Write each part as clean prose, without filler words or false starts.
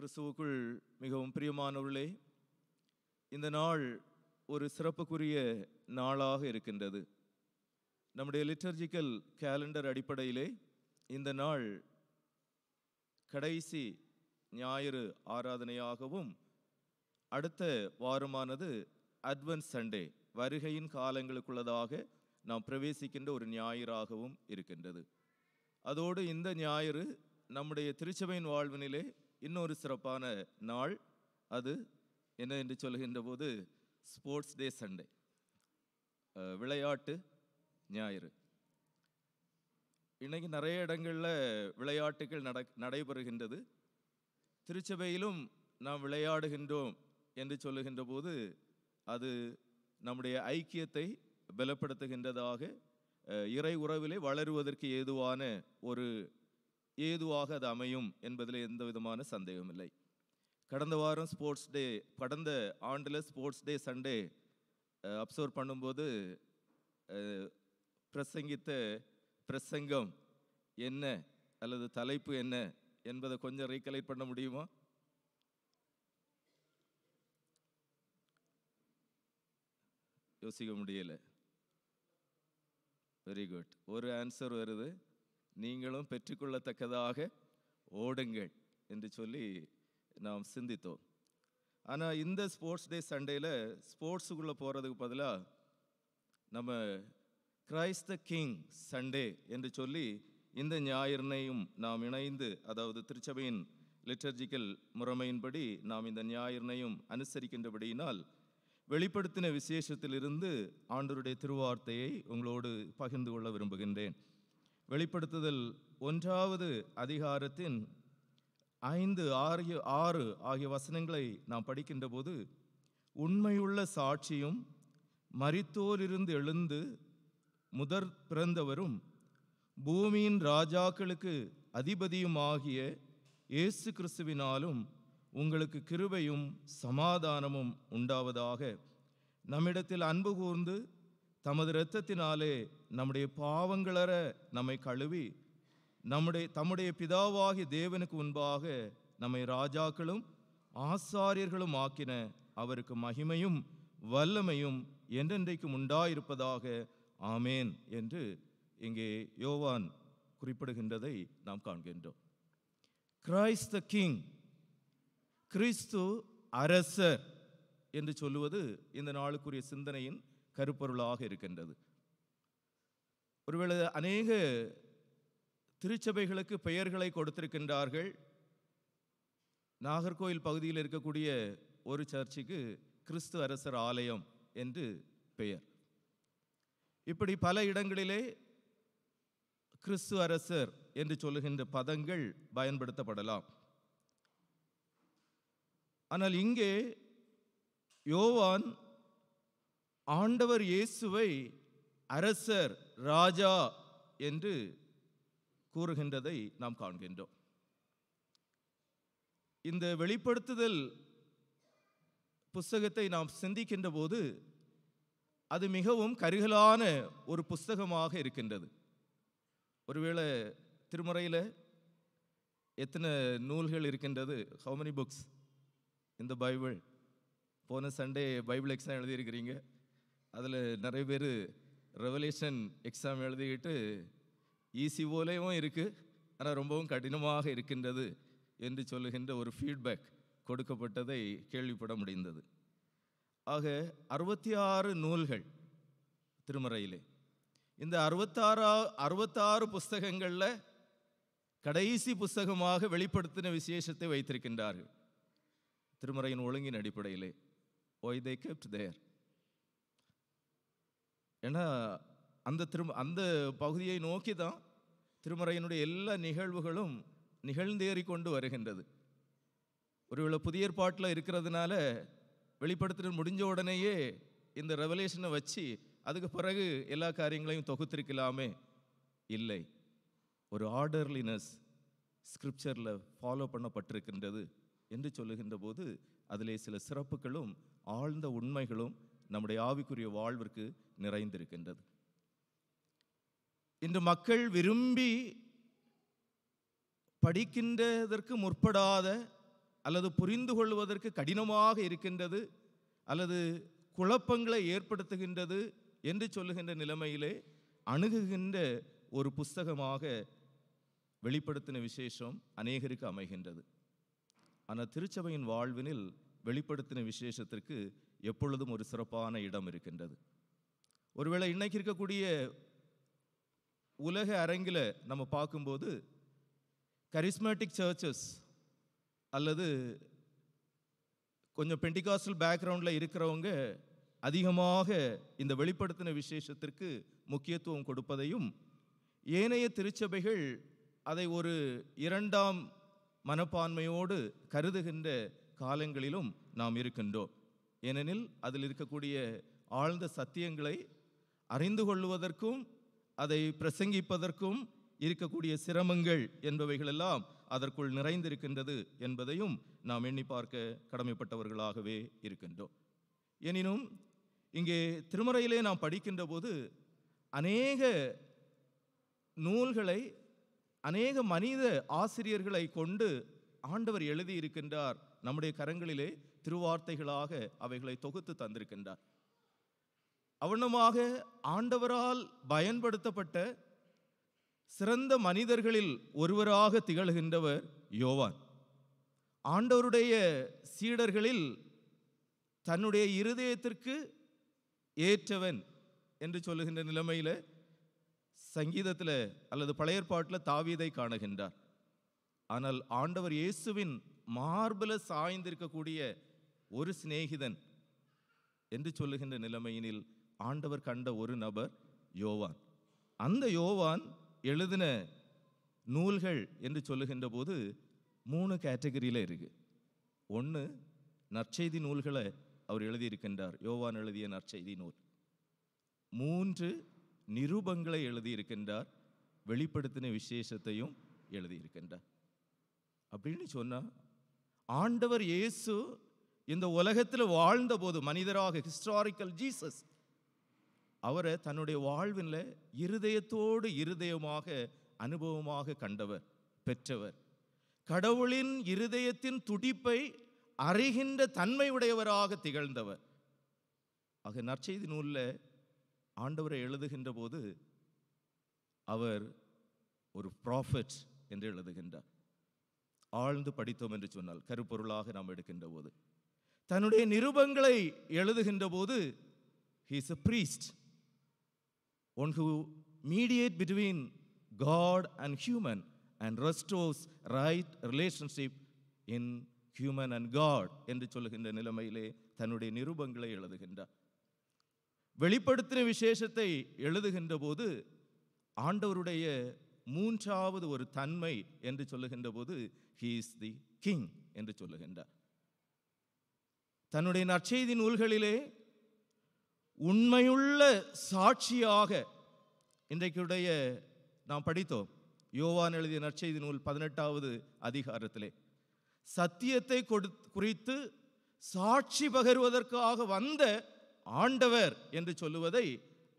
கிறிஸ்துவுக்குள் மிகவும் பிரியமானவர்களே, இந்த நாள் ஒரு சிறப்புக்குரிய நாளாக இருக்கின்றது. நம்முடைய லிட்டர்ஜிக்கல் கேலண்டர் அடிப்படையிலே இந்த நாள் கடைசி ஞாயிறு ஆராதனையாகவும், அடுத்த வாரமானது அட்வென்ட் சண்டே, வருகையின் காலங்களுக்குள்ளதாக நாம் பிரவேசிக்கின்ற ஒரு ஞாயிறாகவும் இருக்கின்றது. அதோடு இந்த ஞாயிறு நம்முடைய திருச்சபையின் வாழ்வினிலே இன்னொரு சிறப்பான நாள். அது என்ன என்று சொல்கின்ற போது ஸ்போர்ட்ஸ் டே சண்டே, விளையாட்டு ஞாயிறு. இன்னைக்கு நிறைய இடங்களில் விளையாட்டுகள் நடைபெறுகின்றது. திருச்சபையிலும் நாம் விளையாடுகின்றோம் என்று சொல்லுகின்ற போது அது நம்முடைய ஐக்கியத்தை பலப்படுத்துகின்றதாக, இறை உறவிலே வளருவதற்கு ஏதுவாக அது அமையும் என்பதில் எந்த விதமான சந்தேகமில்லை. கடந்த வாரம் கடந்த ஆண்டில் ஸ்போர்ட்ஸ் டே சண்டே அப்சர்வ் பண்ணும்போது பிரசங்கித்த பிரசங்கம் என்ன அல்லது தலைப்பு என்ன என்பதை கொஞ்சம் ரீகலெக்ட் பண்ண முடியுமா? யோசிக்க முடியல. வெரி குட், ஒரு ஆன்சர் வருது. நீங்களும் பெற்றுக்கொள்ளத்தக்கதாக ஓடுங்கள் என்று சொல்லி நாம் சிந்தித்தோம். ஆனால் இந்த ஸ்போர்ட்ஸ் டே சண்டேயில் ஸ்போர்ட்ஸுக்குள்ளே போகிறதுக்கு பதிலாக நம்ம கிரைஸ்ட் த கிங் சண்டே என்று சொல்லி இந்த ஞாயிறினையும் நாம் இணைந்து, அதாவது திருச்சபையின் லிட்டர்ஜிக்கல் முறைமையின்படி நாம் இந்த ஞாயிறினையும் அனுசரிக்கின்றபடியினால் வெளிப்படுத்தின விசேஷத்திலிருந்து ஆண்டவருடைய திருவார்த்தையை உங்களோடு பகிர்ந்து கொள்ள விரும்புகின்றேன். வெளிப்படுத்துதல் 1வது அதிகாரத்தின் 5, 6 ஆகிய வசனங்களை நாம் படிக்கின்ற போது, உண்மையுள்ள சாட்சியும் மரித்தோரிலிருந்து எழுந்து முதற் பிறந்தவரும் பூமியின் ராஜாக்களுக்கு அதிபதியுமாகிய இயேசு கிறிஸ்துவினாலும் உங்களுக்கு கிருபையும் சமாதானமும் உண்டாவதாக. நம்மிடத்தில் அன்பு கூர்ந்து தமது இரத்தத்தினாலே நம்முடைய பாவங்களற நம்மை கழுவி தம்முடைய பிதாவாகிய தேவனுக்கு முன்பாக நம்மை ராஜாக்களும் ஆசாரியர்களும் ஆக்கின அவருக்கு மகிமையும் வல்லமையும் என்றென்றைக்கும் உண்டாயிருப்பதாக. ஆமேன் என்று இங்கே யோவான் குறிப்பிடுகின்றதை நாம் காண்கின்றோம். கிரைஸ்ட் த கிங், கிறிஸ்து அரசர் என்று சொல்லுவது இந்த நாளுக்குரிய சிந்தனையின் கருப்பொருளாக இருக்கின்றது. ஒருவேளை அநேக திருச்சபைகளுக்கு பெயர்களை கொடுத்திருக்கின்றார்கள். நாகர்கோயில் பகுதியில் இருக்கக்கூடிய ஒரு சர்ச்சுக்கு கிறிஸ்து அரசர் ஆலயம் என்று பெயர். இப்படி பல இடங்களிலே கிறிஸ்து அரசர் என்று சொல்லுகின்ற பதங்கள் பயன்படுத்தப்படலாம். ஆனால் இங்கே யோவான் ஆண்டவர் இயேசுவை அரசர், ராஜா என்று கூறுகின்றதை நாம் காண்கின்றோம். இந்த வெளிப்படுத்துதல் புஸ்தகத்தை நாம் சிந்திக்கின்ற போது அது மிகவும் கருகலான ஒரு புஸ்தகமாக இருக்கின்றது. ஒருவேளை திருமுறையில் எத்தனை நூல்கள் இருக்கின்றது? how many books in the Bible? போன சண்டே பைபிள் எக்ஸாம் எழுதியிருக்கிறீங்க. அதில் நிறைய பேர் ரெவலேஷன் எக்ஸாம் எழுதிக்கிட்டு ஈஸி போலேயும் இருக்குது, ஆனால் ரொம்பவும் கடினமாக இருக்கின்றது என்று சொல்லுகின்ற ஒரு ஃபீட்பேக் கொடுக்கப்பட்டதை கேள்விப்பட முடிந்தது. ஆக 66 நூல்கள் திருமறையிலே. இந்த 66 புஸ்தகங்களில் கடைசி புஸ்தகமாக வெளிப்படுத்தின விசேஷத்தை வைத்திருக்கின்றார்கள் திருமறையின் ஒழுங்கின் அடிப்படையிலே. Why they kept there? ஏன்னா அந்த பகுதியை நோக்கி தான் திருமறையினுடைய எல்லா நிகழ்வுகளும் நிகழ்ந்தேறி கொண்டு வருகின்றது. ஒருவேளை புதிய ஏற்பாட்டில் இருக்கிறதுனால வெளிப்படுத்தின முடிஞ்ச உடனேயே இந்த ரெவலேஷனை வச்சு அதுக்கு பிறகு எல்லா காரியங்களையும் தொகுத்திருக்கலாமே. இல்லை, ஒரு ஆர்டர்லினஸ் ஸ்கிரிப்சரில் ஃபாலோ பண்ணப்பட்டிருக்கின்றது என்று சொல்லுகின்ற போது அதிலே சில சிறப்புகளும் ஆழ்ந்த உண்மைகளும் நம்முடைய ஆவிக்குரிய வாழ்விற்கு நிறைந்திருக்கின்றது. இன்று மக்கள் விரும்பி படிக்கின்றதற்கு முற்படாத அல்லது புரிந்து கொள்வதற்கு கடினமாக இருக்கின்றது அல்லது குழப்பங்களை ஏற்படுத்துகின்றது என்று சொல்லுகின்ற நிலைமையிலே அணுகுகின்ற ஒரு புஸ்தகமாக வெளிப்படுத்தின விசேஷம் அநேகருக்கு அமைகின்றது. ஆனால் திருச்சபையின் வாழ்வினில் வெளிப்படுத்தின விசேஷத்திற்கு எப்பொழுதும் ஒரு சிறப்பான இடம் இருக்கின்றது. ஒருவேளை இன்னைக்கு இருக்கக்கூடிய உலக அரங்கில் நம்ம பார்க்கும்போது கரிஸ்மேட்டிக் சர்ச்சஸ் அல்லது கொஞ்சம் பெண்டிகாஸ்டல் பேக்ரவுண்டில் இருக்கிறவங்க அதிகமாக இந்த வெளிப்படுத்தின விசேஷத்திற்கு முக்கியத்துவம் கொடுப்பதையும், ஏனைய திருச்சபைகள் அதை ஒரு இரண்டாம் மனப்பான்மையோடு கருதுகின்ற காலங்களிலும் நாம் இருக்கின்றோம். ஏனெனில் அதில் இருக்கக்கூடிய ஆழ்ந்த சத்தியங்களை அறிந்து கொள்வதற்கும் அதை பிரசங்கிப்பதற்கும் இருக்கக்கூடிய சிரமங்கள் என்பவைகளெல்லாம் அதற்குள் நிறைந்திருக்கின்றது என்பதையும் நாம் எண்ணி பார்க்க கடமைப்பட்டவர்களாகவே இருக்கின்றோம். எனினும் இங்கே திருமறையிலே நாம் படிக்கின்ற போது அநேக நூல்களை அநேக மனித ஆசிரியர்களை கொண்டு ஆண்டவர் எழுதி இருக்கின்றார். நம்முடைய கரங்களிலே திருவார்த்தைகளாக அவைகளை தொகுத்து தந்திருக்கின்றார். அவனமாக ஆண்டவரால் பயன்படுத்தப்பட்ட சிறந்த மனிதர்களில் ஒருவராக திகழ்கின்றவர் யோவான். ஆண்டவருடைய சீடர்களில் தன்னுடைய இருதயத்திற்கு ஏற்றவன் என்று சொல்லுகின்ற நிலைமையில் சங்கீதத்தில் அல்லது பழைய ஏற்பாட்டில் தாவீதை காணுகின்றார். ஆனால் ஆண்டவர் இயேசுவின் மார்பில் சாய்ந்திருக்கக்கூடிய ஒரு சிநேகிதன் என்று சொல்லுகின்ற நிலைமையினில் ஆண்டவர் கண்ட ஒரு நபர் யோவான். அந்த யோவான் எழுதின நூல்கள் என்று சொல்லுகின்ற போது 3 கேட்டகரியில் இருக்கு. ஒன்று, நற்செய்தி நூல்களை அவர் எழுதியிருக்கின்றார், யோவான் எழுதிய நற்செய்தி நூல். 3, நிருபங்களை எழுதியிருக்கின்றார், வெளிப்படுத்தின விசேஷத்தையும் எழுதியிருக்கின்றார். அப்படின்னு சொன்னா ஆண்டவர் இயேசு இந்த உலகத்தில் வாழ்ந்த போது மனிதராக ஹிஸ்டாரிக்கல் ஜீசஸ் அவரை தன்னுடைய வாழ்வில் இருதயத்தோடு இருதயமாக அனுபவமாக கண்டவர், பெற்றவர். கடவுளின் இருதயத்தின் துடிப்பை அறிகின்ற தன்மை உடையவராக திகழ்ந்தவர். ஆக நற்செய்தி நூலில் ஆண்டவரை எழுதுகின்ற போது அவர் ஒரு ப்ராஃபெட் என்று எழுதுகின்றார். ஆழ்ந்து படித்தோம் என்று சொன்னால் கருப்பொருளாக நாம் எடுக்கின்ற போது, தன்னுடைய நிருபங்களை எழுதுகின்ற போது he is a priest, one who mediates between God and human and restores right relationship in human and God என்று சொல்லுகின்ற நிலைமையிலே தன்னுடைய நிருபங்களை எழுதுகின்றார். வெளிப்படுத்தின விசேஷத்தை எழுதுகின்ற போது ஆண்டவருடைய மூன்றாவது ஒரு தன்மை என்று சொல்லுகின்ற போது he is the king என்று சொல்லுகின்றார். தன்னுடைய நற்செய்தி நூல்களிலே உண்மையுள்ள சாட்சியாக இன்றைக்குடைய நாம் படித்தோம். யோவான் எழுதிய நற்செய்தி நூல் 18வது அதிகாரத்திலே சத்தியத்தை குறித்து சாட்சி பகர்வதற்காக வந்த ஆண்டவர் என்று சொல்லுவதை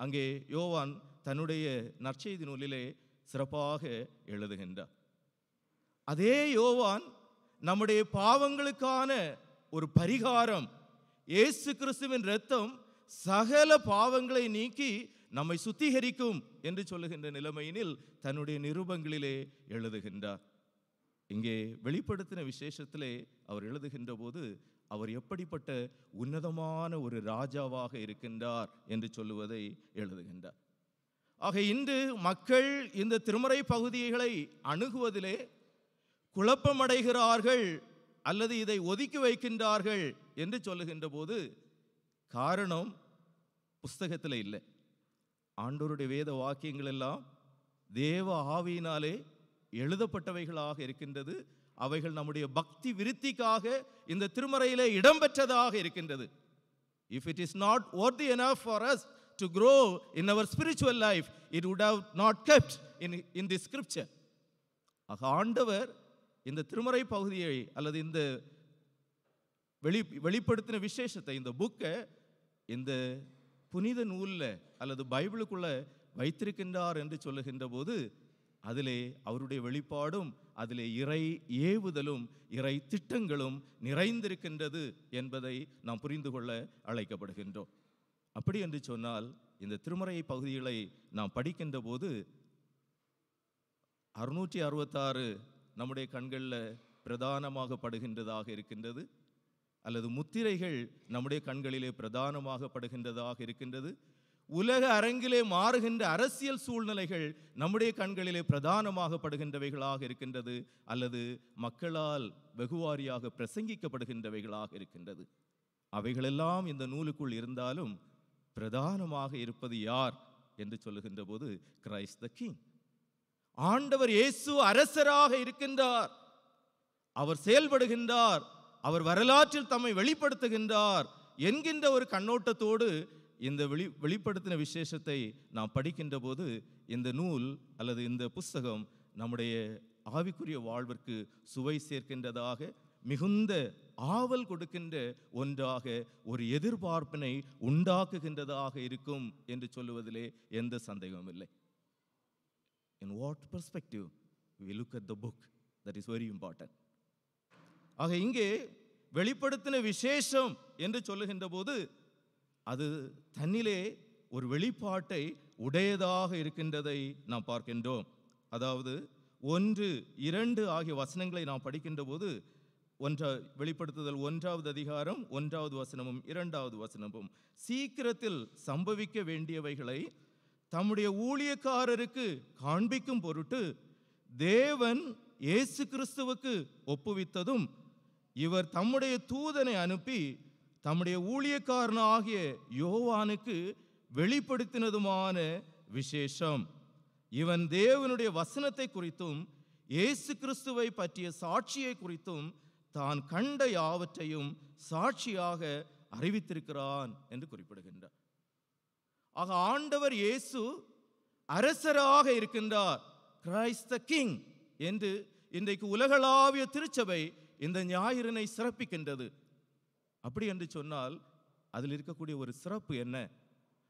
அங்கே யோவான் தன்னுடைய நற்செய்தி நூலிலே சிறப்பாக எழுதுகின்றார். அதே யோவான் நம்முடைய பாவங்களுக்கான ஒரு பரிகாரம், இயேசு கிறிஸ்துவின் இரத்தம் சகல பாவங்களை நீக்கி நம்மை சுத்திகரிக்கும் என்று சொல்லுகின்ற நிலைமையினில் தன்னுடைய நிருபங்களிலே எழுதுகின்றார். இங்கே வெளிப்படுத்தின விசேஷத்திலே அவர் எழுதுகின்ற போது அவர் எப்படிப்பட்ட உன்னதமான ஒரு ராஜாவாக இருக்கின்றார் என்று சொல்லுவதை எழுதுகின்றார். ஆக இன்று மக்கள் இந்த திருமறை பகுதிகளை அணுகுவதிலே குழப்பமடைகிறார்கள் அல்லது இதை ஒதுக்கி வைக்கின்றார்கள் என்று சொல்லுகின்ற போது காரணம் புஸ்தகத்தில் இல்லை. ஆண்டவருடைய வேத வாக்கியங்கள் எல்லாம் தேவ ஆவியினாலே எழுதப்பட்டவைகளாக இருக்கின்றது. அவைகள் நம்முடைய பக்தி விருத்திக்காக இந்த திருமறையிலே இடம்பெற்றதாக இருக்கின்றது. If it is not worthy enough for us to grow in our spiritual life, it would have not kept in this scripture. ஆக ஆண்டவர் இந்த திருமறை பகுதியை அல்லது இந்த வெளிப்படுத்தின விசேஷத்தை, இந்த புக்கை இந்த புனித நூலில் அல்லது பைபிளுக்குள்ள வைத்திருக்கின்றார் என்று சொல்லுகின்ற போது அதிலே அவருடைய வெளிப்பாடும் அதிலே இறை ஏவுதலும் இறை திட்டங்களும் நிறைந்திருக்கின்றது என்பதை நாம் புரிந்து கொள்ள அழைக்கப்படுகின்றோம். அப்படி என்று சொன்னால் இந்த திருமறை பகுதிகளை நாம் படிக்கின்ற போது 666 நம்முடைய கண்களில் பிரதானமாக படுகின்றதாக இருக்கின்றது, அல்லது முத்திரைகள் நம்முடைய கண்களிலே பிரதானமாக படுகின்றதாக இருக்கின்றது. உலக அரங்கிலே மாறுகின்ற அரசியல் சூழ்நிலைகள் நம்முடைய கண்களிலே பிரதானமாக படுகின்றவைகளாக இருக்கின்றது, அல்லது மக்களால் வெகுவாரியாக பிரசங்கிக்கப்படுகின்றவைகளாக இருக்கின்றது. அவைகளெல்லாம் இந்த நூலுக்குள் இருந்தாலும் பிரதானமாக இருப்பது யார் என்று சொல்லுகின்ற போது கிரைஸ்ட் த கிங், ஆண்டவர் இயேசு அரசராக இருக்கின்றார். அவர் செயல்படுகின்றார், அவர் வரலாற்றில் தம்மை வெளிப்படுத்துகின்றார் என்கின்ற ஒரு கண்ணோட்டத்தோடு இந்த வெளிப்படுத்தின விசேஷத்தை நாம் படிக்கின்ற போது இந்த நூல் அல்லது இந்த புஸ்தகம் நம்முடைய ஆவிக்குரிய வாழ்விற்கு சுவை சேர்க்கின்றதாக, மிகுந்த ஆவல் கொடுக்கின்ற ஒன்றாக, ஒரு எதிர்பார்ப்பினை உண்டாக்குகின்றதாக இருக்கும் என்று சொல்லுவதிலே எந்த சந்தேகமும் இல்லை. In what perspective we look at the book, that is very important. ஆக இங்கே வெளிப்படுத்தின விசேஷம் என்று சொல்லுகின்ற போது அது தன்னிலே ஒரு வெளிப்பாட்டை உடையதாக இருக்கின்றதை நாம் பார்க்கின்றோம். அதாவது 1, 2 ஆகிய வசனங்களை நாம் படிக்கின்ற போது வெளிப்படுத்துதல் 1வது அதிகாரம் 1வது வசனமும் 2வது வசனமும் சீக்கிரத்தில் சம்பவிக்க வேண்டியவைகளை தம்முடைய ஊழியக்காரருக்கு காண்பிக்கும் பொருட்டு தேவன் இயேசு கிறிஸ்துவுக்கு ஒப்புவித்ததும், இவர் தம்முடைய தூதனை அனுப்பி தம்முடைய ஊழியக்காரனாகிய யோவானுக்கு வெளிப்படுத்தினதுமான விசேஷம். இவன் தேவனுடைய வசனத்தை குறித்தும் இயேசு கிறிஸ்துவை பற்றிய சாட்சியை குறித்தும் தான் கண்ட யாவற்றையும் சாட்சியாக அறிவித்திருக்கிறான் என்று குறிப்பிடுகின்றார். ஆக ஆண்டவர் இயேசு அரசராக இருக்கின்றார், கிரைஸ்ட் த கிங் என்று இன்றைக்கு உலகளாவிய திருச்சபை இந்த ஞாயிறினை சிறப்பிக்கின்றது. அப்படி என்று சொன்னால் அதில் இருக்கக்கூடிய ஒரு சிறப்பு என்ன?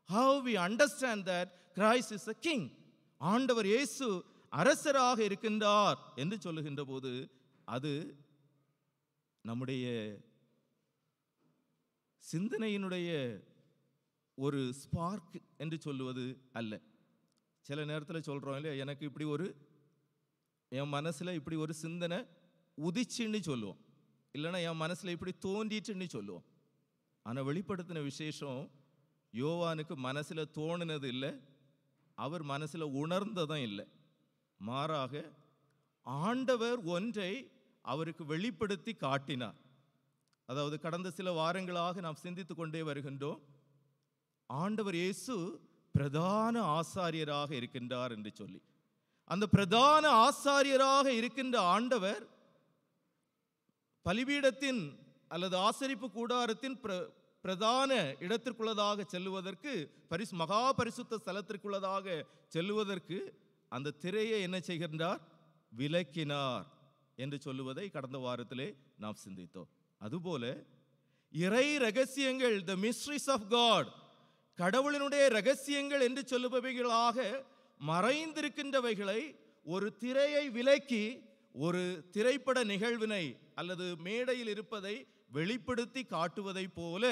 How we understand that Christ is a king, ஆண்டவர் இயேசு அரசராக இருக்கின்றார் என்று சொல்லுகின்ற போது அது நம்முடைய சிந்தனையினுடைய ஒரு ஸ்பார்க் என்று சொல்லுவது அல்ல. சில நேரத்தில் சொல்கிறோம் இல்லையா, எனக்கு இப்படி ஒரு என் மனசில் இப்படி ஒரு சிந்தனை உதிச்சுன்னு சொல்லுவோம், இல்லைன்னா என் மனசில் இப்படி தோன்றிட்டுன்னு சொல்லுவோம். ஆனால் வெளிப்படுத்தின விசேஷம் யோவானுக்கு மனசில் தோணினது இல்லை, அவர் மனசில் உணர்ந்ததும் இல்லை. மாறாக ஆண்டவர் ஒன்றை அவருக்கு வெளிப்படுத்தி காட்டினார். அதாவது கடந்த சில வாரங்களாக நாம் சிந்தித்து கொண்டே வருகின்றோம், ஆண்டவர் இயேசு பிரதான ஆசாரியராக இருக்கின்றார் என்று சொல்லி. அந்த பிரதான ஆசாரியராக இருக்கின்ற ஆண்டவர் பலிபீடத்தின் அல்லது ஆசரிப்பு கூடாரத்தின் பிரதான இடத்திற்குள்ளதாக செல்லுவதற்கு, மகா பரிசுத்த ஸ்தலத்திற்குள்ளதாக செல்லுவதற்கு அந்த திரையை என்ன செய்கின்றார்? விலக்கினார் என்று சொல்லுவதை கடந்த வாரத்திலே நாம் சிந்தித்தோம். அதுபோல இறை ரகசியங்கள், the mysteries of God, கடவுளினுடைய ரகசியங்கள் என்று சொல்லுபவைகளாக மறைந்திருக்கின்றவைகளை ஒரு திரையை விலக்கி ஒரு திரைப்பட நிகழ்வினை அல்லது மேடையில் இருப்பதை வெளிப்படுத்தி காட்டுவதை போல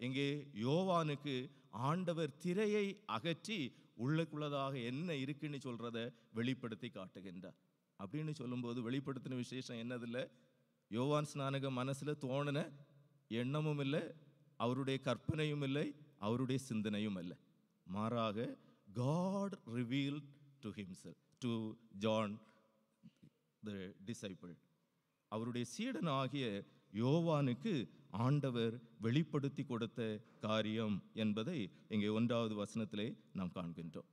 இங்கே யோவானுக்கு ஆண்டவர் திரையை அகற்றி உள்ளுக்குள்ளதாக என்ன இருக்குன்னு சொல்றத வெளிப்படுத்தி காட்டுகின்றார். அப்படின்னு சொல்லும்போது வெளிப்படுத்தின விசேஷம் என்னதில்லை, யோவான் ஸ்நானக மனசுல தோணின எண்ணமும் இல்லை, அவருடைய கற்பனையும் இல்லை, அவருடைய சிந்தனையும் இல்லை. மாறாக God revealed to himself, to John the disciple, அவருடைய சீடன் ஆகிய யோவானுக்கு ஆண்டவர் வெளிப்படுத்தி கொடுத்த காரியம் என்பதை இங்கே 1வது வசனத்திலே நாம் காண்கின்றோம்.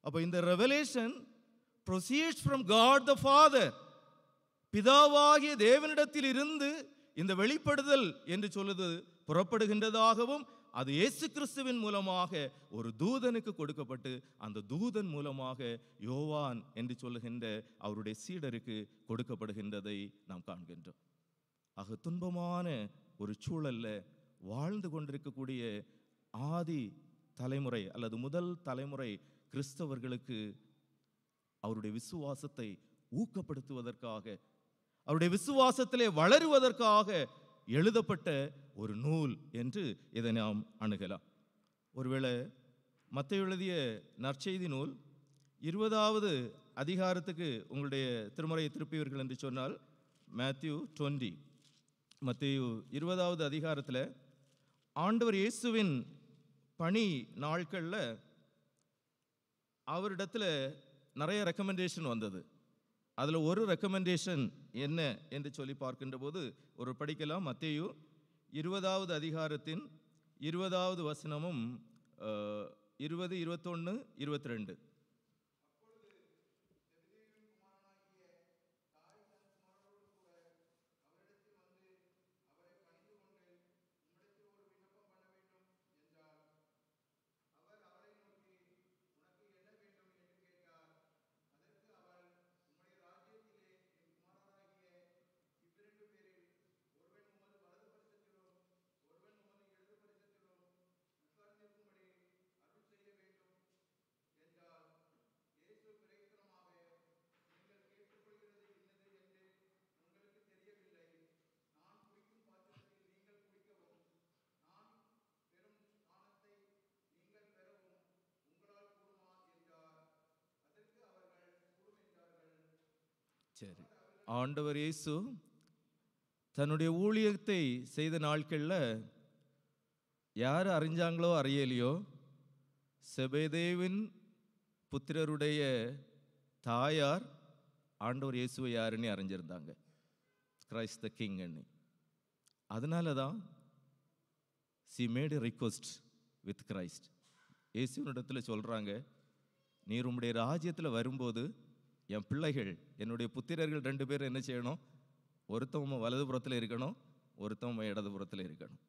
அப்போ இந்த revelation proceeds from God the Father, பிதாவாகிய தேவனிடத்தில் இருந்து இந்த வெளிப்படுதல் என்று சொல்லுது புறப்படுகின்றதாகவும் அது இயேசு கிறிஸ்துவின் மூலமாக ஒரு தூதனுக்கு கொடுக்கப்பட்டு அந்த தூதன் மூலமாக யோவான் என்று சொல்லுகின்ற அவருடைய சீடருக்கு கொடுக்கப்படுகின்றதை நாம் காண்கின்றோம். ஆக துன்பமான ஒரு சூழல்ல வாழ்ந்து கொண்டிருக்கக்கூடிய ஆதி தலைமுறை அல்லது முதல் தலைமுறை கிறிஸ்தவர்களுக்கு அவருடைய விசுவாசத்தை ஊக்கப்படுத்துவதற்காக, அவருடைய விசுவாசத்திலே வளருவதற்காக எழுதப்பட்ட ஒரு நூல் என்று இதை நாம் அணுகலாம். ஒருவேளை மத்தேயு எழுதிய நற்செய்தி நூல் 20வது அதிகாரத்துக்கு உங்களுடைய திருமறையை திருப்பியவர்கள் என்று சொன்னால் மேத்யூ 20, மத்தேயு 20வது அதிகாரத்தில் ஆண்டவர் இயேசுவின் பணி நாட்களில் அவரிடத்தில் நிறைய ரெக்கமெண்டேஷன் வந்தது. அதில் ஒரு ரெக்கமெண்டேஷன் என்ன என்று சொல்லி பார்க்கின்ற போது ஒரு படிக்கலாம். மத்தேயு 20வது அதிகாரத்தின் 20வது வசனமும் 20, 21, 22. சரி, ஆண்டவர் இயேசு தன்னுடைய ஊழியத்தை செய்த நாட்களில் யார் அறிஞ்சாங்களோ அறியலையோ, செபெதேவின் புத்திரருடைய தாயார் ஆண்டவர் இயேசுவை யாருன்னு அறிஞ்சிருந்தாங்க, கிரைஸ்ட் த கிங். அதனால தான் she made a request with Christ. இயேசுவினிடத்தில் சொல்கிறாங்க, நீர் உம்முடைய ராஜ்யத்தில் வரும்போது என் பிள்ளைகள், என்னுடைய புத்திரர்கள் 2 பேர் என்ன செய்யணும்? ஒருத்தவங்க வலதுபுறத்தில் இருக்கணும், ஒருத்தவங்க இடதுபுறத்தில் இருக்கணும்.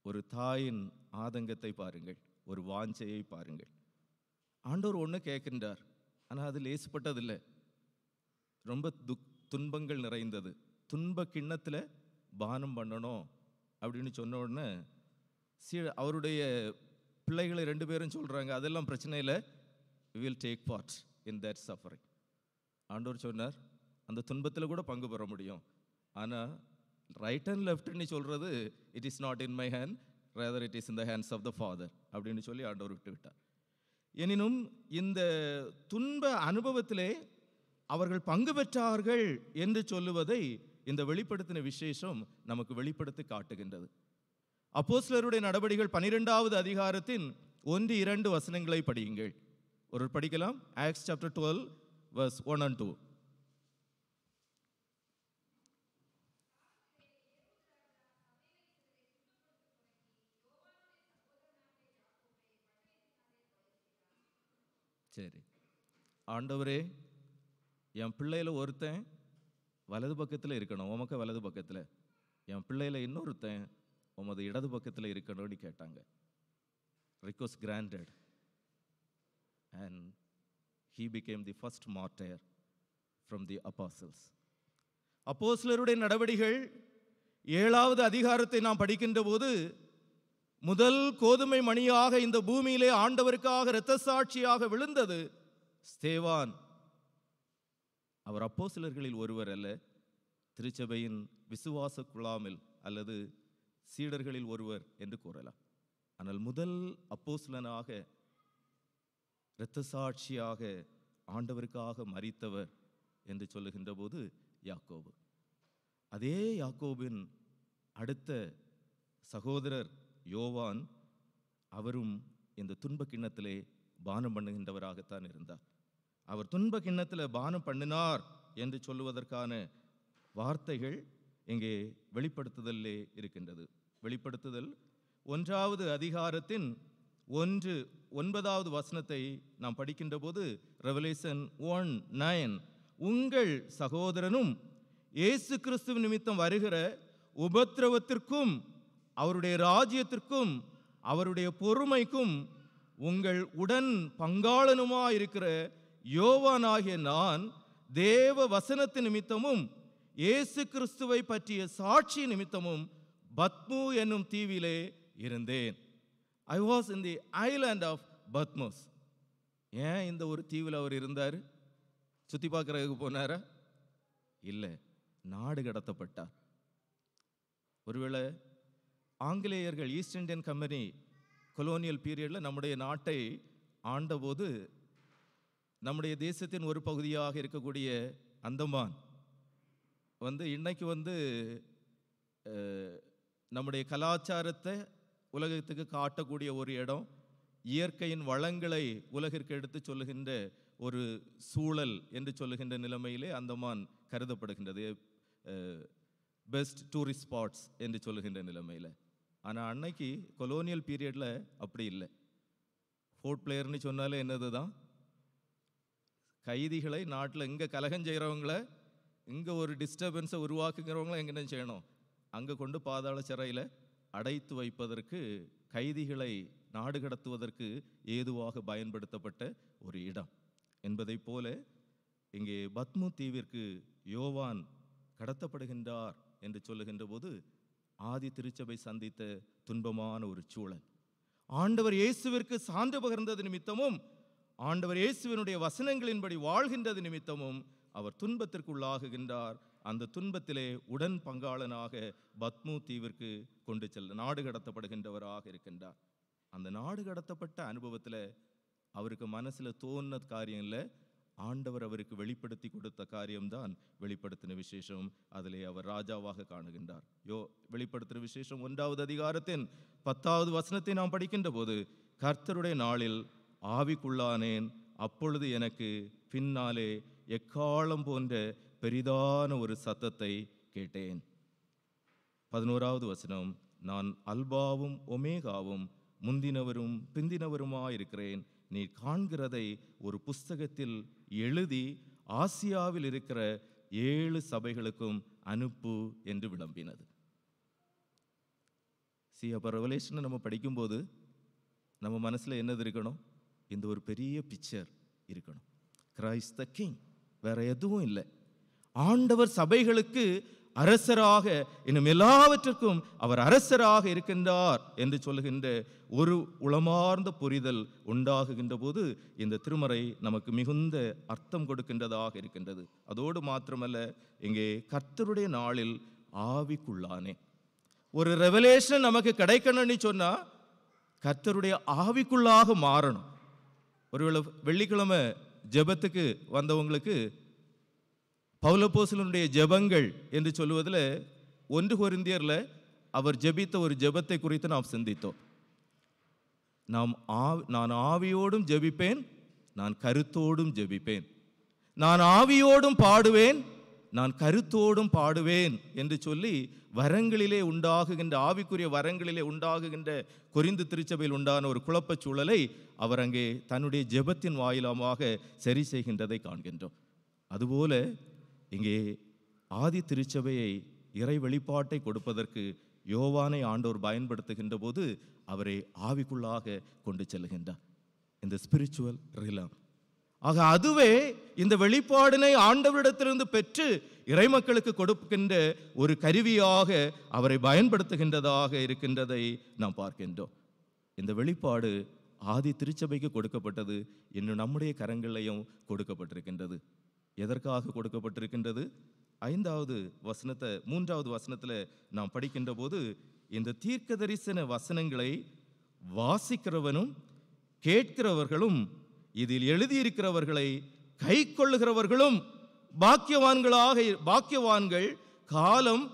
ஒரு தாயின் ஆதங்கத்தை பாருங்கள், ஒரு வாஞ்சையை பாருங்கள். ஆண்டவர் ஒன்று கேட்கின்றார், ஆனால் அது லேசுப்பட்டதில்லை, ரொம்ப துன்பங்கள் நிறைந்தது. துன்ப கிண்ணத்தில் பானம் பண்ணணும் அப்படின்னு சொன்ன உடனே அவருடைய பிள்ளைகளை 2 பேரும் சொல்கிறாங்க, அதெல்லாம் பிரச்சனை இல்லை, we will take part in that suffering. ஆண்டவர் சொன்னார், அந்த துன்பத்தில் கூட பங்கு பெற முடியும், ஆனால் ரைட் அண்ட் லெஃப்ட்னு சொல்கிறது it is not in my hand, rather it is in the hands of the father அப்படின்னு சொல்லி ஆண்டவர் விட்டு விட்டார். எனினும் இந்த துன்ப அனுபவத்திலே அவர்கள் பங்கு பெற்றார்கள் என்று சொல்லுவதை இந்த வெளிப்படுத்தின விசேஷம் நமக்கு வெளிப்படுத்தி காட்டுகின்றது. அப்போஸ்தலருடைய நடபடிகள் 12வது அதிகாரத்தின் 1, 2 வசனங்களை படியுங்கள். ஒரு படிக்கலாம். Acts chapter 12 verse 1 and 2. சரி, ஆண்டவரே என் பிள்ளையில ஒருத்தன் வலது பக்கத்தில் இருக்கணும், உமக்கு வலது பக்கத்தில், என் பிள்ளையில இன்னொருத்தன் உமது இடது பக்கத்தில் இருக்கணும்னு கேட்டாங்க. request granted and he became the first martyr from the apostles. அப்போஸ்தலருடைய நடவடிக்கைகள் 7வது அதிகாரத்தை நாம் படிக்கின்ற போது முதல் கோதுமை மணியாக இந்த பூமியிலே ஆண்டவருக்காக இரத்த சாட்சியாக விழுந்தது ஸ்தேவான். அவர் அப்போஸ்தலர்களில் ஒருவர் அல்ல, திருச்சபையின் விசுவாச குழாமில் அல்லது சீடர்களில் ஒருவர் என்று கூறலாம். ஆனால் முதல் அப்போஸ்தலனாக இரத்த சாட்சியாக ஆண்டவருக்காக மரித்தவர் என்று சொல்லுகின்ற போது யாக்கோபு. அதே யாக்கோபின் அடுத்த சகோதரர் யோவான், அவரும் இந்த துன்ப கிண்ணத்திலே பானம் பண்ணுகின்றவராகத்தான் இருந்தார். அவர் துன்ப கிண்ணத்தில் பானம் பண்ணினார் என்று சொல்லுவதற்கான வார்த்தைகள் இங்கே வெளிப்படுத்துதலே இருக்கின்றது. வெளிப்படுத்துதல் 1வது அதிகாரத்தின் 9வது வசனத்தை நாம் படிக்கின்ற போது ரெவலேஷன் 1:9, உங்கள் சகோதரனும் இயேசு கிறிஸ்து நிமித்தம் வருகிற உபத்திரவத்திற்கும் அவருடைய ராஜ்யத்திற்கும் அவருடைய பொறுமைக்கும் உங்கள் உடன் பங்காளனுமாயிருக்கிற யோவானாகிய நான் தேவ வசனத்து நிமித்தமும் இயேசு கிறிஸ்துவை பற்றிய சாட்சி நிமித்தமும் பத்மு என்னும் தீவிலே இருந்தேன். I was in the island of Patmos. ஏன் இந்த ஒரு தீவில் அவர் இருந்தார்? சுற்றி பார்க்குறதுக்கு போனாரா? இல்லை, நாடு கடத்தப்பட்டார். ஒருவேளை ஆங்கிலேயர்கள், ஈஸ்ட் இந்தியன் கம்பெனி கொலோனியல் பீரியடில் நம்முடைய நாட்டை ஆண்டபோது நம்முடைய தேசத்தின் ஒரு பகுதியாக இருக்கக்கூடிய அந்தமான் இன்னைக்கு நம்முடைய கலாச்சாரத்தை உலகத்துக்கு காட்டக்கூடிய ஒரு இடம், இயற்கையின் வளங்களை உலகிற்கு எடுத்து சொல்லுகின்ற ஒரு சூழல் என்று சொல்லுகின்ற நிலைமையிலே அந்தமான் கருதப்படுகின்றது. பெஸ்ட் டூரிஸ்ட் ஸ்பாட்ஸ் என்று சொல்லுகின்ற நிலைமையில். ஆனால் அன்னைக்கு கொலோனியல் பீரியடில் அப்படி இல்லை. ஃபோர்ட் பிளேயர்னு சொன்னாலே என்னது தான், கைதிகளை நாட்டில் இங்கே கலகம் செய்கிறவங்கள, இங்கே ஒரு டிஸ்டர்பன்ஸை உருவாக்குகிறவங்கள எங்கே என்ன செய்யணும், அங்கே கொண்டு பாதாள சிறையில் அடைத்து வைப்பதற்கு, கைதிகளை நாடு கடத்துவதற்கு ஏதுவாக பயன்படுத்தப்பட்ட ஒரு இடம் என்பதை போல இங்கே பத்மு தீவிற்கு யோவான் கடத்தப்படுகின்றார் என்று சொல்லுகின்ற போது ஆதி திருச்சபை சந்தித்த துன்பமான ஒரு சூழல். ஆண்டவர் இயேசுவிற்கு சான்று பகர்ந்தது நிமித்தமும், ஆண்டவர் இயேசுவினுடைய வசனங்களின்படி வாழ்கின்றது நிமித்தமும் அவர் துன்பத்திற்குள்ளாகுகின்றார். அந்த துன்பத்திலே உடன் பங்காளனாக பத்மு தீவிற்கு கொண்டு செல்ல நாடு கடத்தப்படுகின்றவராக இருக்கின்றார். அந்த நாடு கடத்தப்பட்ட அனுபவத்தில் அவருக்கு மனசில் தோன்ற காரியம் இல்லை, ஆண்டவர் அவருக்கு வெளிப்படுத்தி கொடுத்த காரியம்தான் வெளிப்படுத்தின விசேஷம். அதிலே அவர் ராஜாவாக காணுகின்றார். வெளிப்படுத்தின விசேஷம் 1வது அதிகாரத்தின் 10வது வசனத்தை நாம் படிக்கின்ற போது, கர்த்தருடைய நாளில் ஆவிக்குள்ளானேன், அப்பொழுது எனக்கு பின்னாலே எக்காலம் போன்ற பெரிதான ஒரு சத்தத்தை கேட்டேன். 11வது வசனம், நான் அல்பாவும் ஒமேகாவும் முந்தினவரும் பிந்தினவருமாயிருக்கிறேன், நீ காண்கிறதை ஒரு புஸ்தகத்தில் எழுதி ஆசியாவில் இருக்கிற 7 சபைகளுக்கும் அனுப்பு என்று விளம்பினது. அப்போ ரெவலேஷனை நம்ம படிக்கும்போது நம்ம மனசில் என்னது இருக்கணும், இந்த ஒரு பெரிய பிக்சர் இருக்கணும். கிரைஸ்ட் த கிங், வேற எதுவும் இல்லை. ஆண்டவர் சபைகளுக்கு அரசராக, இன்னும் எல்லாவற்றுக்கும் அவர் அரசராக இருக்கின்றார் என்று சொல்லுகின்ற ஒரு உளமார்ந்த புரிதல் உண்டாகுகின்ற போது இந்த திருமறை நமக்கு மிகுந்த அர்த்தம் கொடுக்கின்றதாக இருக்கின்றது. அதோடு மாத்திரமல்ல, இங்கே கர்த்தருடைய நாளில் ஆவிக்குள்ளானே ஒரு ரெவலேஷன் நமக்கு கிடைக்கணும்னு சொன்னா கர்த்தருடைய ஆவிக்குள்ளாக மாறணும். ஒருவேளை வெள்ளிக்கிழமை ஜெபத்துக்கு வந்தவங்களுக்கு பவுலப்போஸ்தலனுடைய ஜெபங்கள் என்று சொல்லுவதில் 1 கொரிந்தியர்ல அவர் ஜெபித்த ஒரு ஜெபத்தை குறித்து நாம் சிந்தித்தோம். நான் ஆவியோடும் ஜெபிப்பேன், நான் கருத்தோடும் ஜெபிப்பேன், நான் ஆவியோடும் பாடுவேன், நான் கருத்தோடும் பாடுவேன் என்று சொல்லி வரங்களிலே உண்டாகுகின்ற, ஆவிக்குரிய வரங்களிலே உண்டாகுகின்ற கொரிந்து திருச்சபையில் உண்டான ஒரு குழப்பச் சூழலை அவர் அங்கே தன்னுடைய ஜெபத்தின் வாயிலாக சரி செய்கின்றதை காண்கின்றோம். அதுபோல இங்கே ஆதி திருச்சபையை இறை வெளிப்பாட்டை கொடுப்பதற்கு யோவானை ஆண்டோர் பயன்படுத்துகின்ற போது அவரை ஆவிக்குள்ளாக கொண்டு செல்லுகின்றார், இந்த ஸ்பிரிச்சுவல் ரிலம். ஆக அதுவே இந்த வெளிப்பாடினை ஆண்டவரிடத்திலிருந்து பெற்று இறைமக்களுக்கு கொடுக்கின்ற ஒரு கருவியாக அவரை பயன்படுத்துகின்றதாக இருக்கின்றதை நாம் பார்க்கின்றோம். இந்த வெளிப்பாடு ஆதி திருச்சபைக்கு கொடுக்கப்பட்டது, இன்னும் நம்முடைய கரங்களிலையும் கொடுக்கப்பட்டிருக்கின்றது. எதற்காக கொடுக்கப்பட்டிருக்கின்றது? 5வது வசனத்தை 3வது வசனத்தில் நாம் படிக்கின்ற போது, இந்த தீர்க்க தரிசன வசனங்களை வாசிக்கிறவனும் கேட்கிறவர்களும் இதில் எழுதியிருக்கிறவர்களை கை கொள்ளுகிறவர்களும் பாக்கியவான்கள், காலம்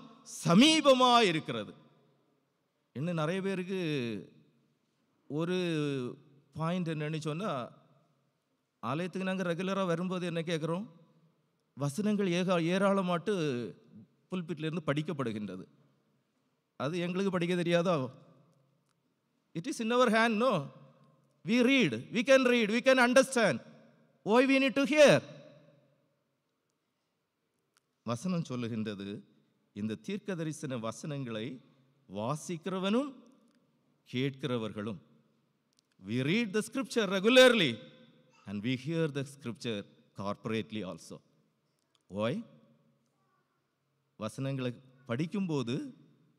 சமீபமாயிருக்கிறது. இன்னும் நிறைய பேருக்கு ஒரு பாயிண்ட் என்னன்னு சொன்னா, ஆலயத்துக்கு நாங்கள் ரெகுலராக வரும்போது என்ன கேட்குறோம், வசனங்கள் ஏராளமாட்டு புல்பிட்லேருந்து படிக்கப்படுகின்றது. அது எங்களுக்கு படிக்க தெரியாதோ? It is in our hand. No, we read, we can understand. Why we need to hear? வசனம் சொல்லுகின்றது, இந்த தீர்க்க தரிசன வசனங்களை வாசிக்கிறவனும் கேட்கிறவர்களும். We read the scripture regularly and we hear the scripture corporately also. Why? வசனங்களை படிக்கும்போது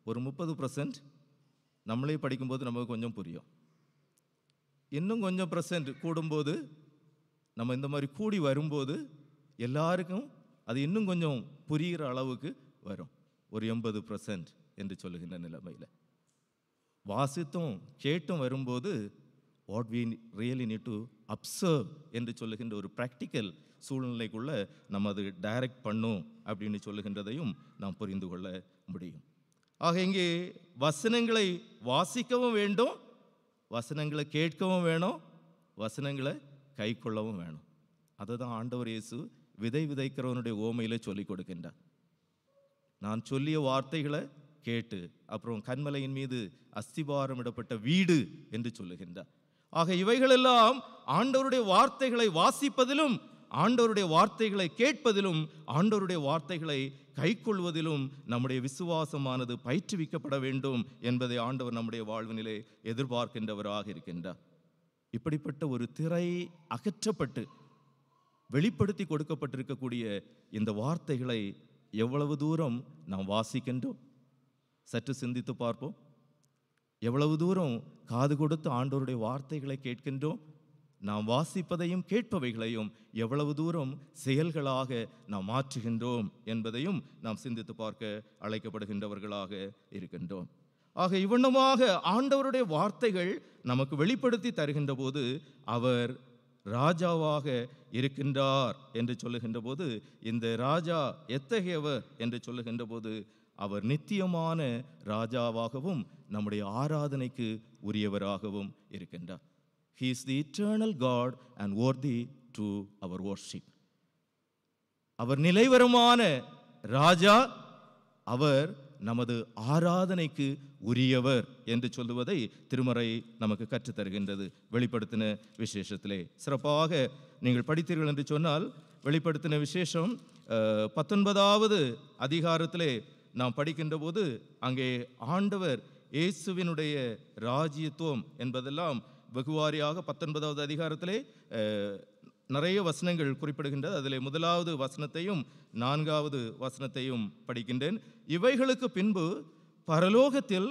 ஒரு 30% நம்மளே படிக்கும்போது நமக்கு கொஞ்சம் புரியும். இன்னும் கொஞ்சம் % கூடும்போது, நம்ம இந்த மாதிரி கூடி வரும்போது எல்லாருக்கும் அது இன்னும் கொஞ்சம் புரிகிற அளவுக்கு வரும். ஒரு 80% என்று சொல்லுகின்ற நிலைமையில் வாசித்தும் கேட்டும் வரும்போது what we really need to observe என்று சொல்லுகின்ற ஒரு ப்ராக்டிக்கல் சூழ்நிலைக்குள்ள நம்ம அது டைரக்ட் பண்ணும் அப்படின்னு சொல்லுகின்றதையும் நாம் புரிந்து கொள்ள முடியும். ஆக இங்கே வசனங்களை வாசிக்கவும் வேண்டும், வசனங்களை கேட்கவும் வேணும், வசனங்களை கை கொள்ளவும் வேணும். அதை தான் ஆண்டவர் இயேசு விதை விதைக்கிறவனுடைய ஓமையில சொல்லிக் கொடுக்கின்றார். நான் சொல்லிய வார்த்தைகளை கேட்டு அப்புறம் கன்மலையின் மீது அஸ்திபாரமிடப்பட்ட வீடு என்று சொல்லுகின்றார். ஆக இவைகளெல்லாம் ஆண்டவருடைய வார்த்தைகளை வாசிப்பதிலும், ஆண்டவருடைய வார்த்தைகளை கேட்பதிலும், ஆண்டவருடைய வார்த்தைகளை கைக்கொள்வதிலும் நம்முடைய விசுவாசமானது பயிற்றுவிக்கப்பட வேண்டும் என்பதை ஆண்டவர் நம்முடைய வாழ்வினிலே எதிர்பார்க்கின்றவராக இருக்கின்றார். இப்படிப்பட்ட ஒரு திரை அகற்றப்பட்டு வெளிப்படுத்தி கொடுக்கப்பட்டிருக்கக்கூடிய இந்த வார்த்தைகளை எவ்வளவு தூரம் நாம் வாசிக்கின்றோம்? சற்று சிந்தித்து பார்ப்போம். எவ்வளவு தூரம் காது கொடுத்து ஆண்டவருடைய வார்த்தைகளை கேட்கின்றோம்? நாம் வாசிப்பதையும் கேட்பவைகளையும் எவ்வளவு தூரம் செயல்களாக நாம் மாற்றுகின்றோம் என்பதையும் நாம் சிந்தித்து பார்க்க அழைக்கப்படுகின்றவர்களாக இருக்கின்றோம். ஆக இவ்வண்ணமாக ஆண்டவருடைய வார்த்தைகள் நமக்கு வெளிப்படுத்தி தருகின்ற போது அவர் ராஜாவாக இருக்கின்றார் என்று சொல்லுகின்ற போது, இந்த ராஜா எத்தகையவர் என்று சொல்லுகின்ற போது அவர் நித்தியமான ராஜாவாகவும் நம்முடைய ஆராதனைக்கு உரியவராகவும் இருக்கின்றார். He is the eternal God and worthy to our worship. அவர் நிலைவரமான ராஜா, அவர் நமது ஆராதனைக்கு உரியவர் என்று சொல்லுவதை திருமறை நமக்கு கற்றுத்தருகின்றது. வெளிப்படுத்தின விசேஷத்திலே சிறப்பாக நீங்கள் படித்தீர்கள் என்று சொன்னால், வெளிப்படுத்தின விசேஷம் 19வது அதிகாரத்திலே நாம் படிக்கின்ற போது அங்கே ஆண்டவர் இயேசுவினுடைய ராஜ்யத்துவம் என்பதெல்லாம் வெகுவாரியாக 19வது அதிகாரத்திலே நிறைய வசனங்கள் குறிப்பிடுகின்றது. அதில் 1வது வசனத்தையும் 4வது வசனத்தையும் படிக்கின்றேன். இவைகளுக்கு பின்பு பரலோகத்தில்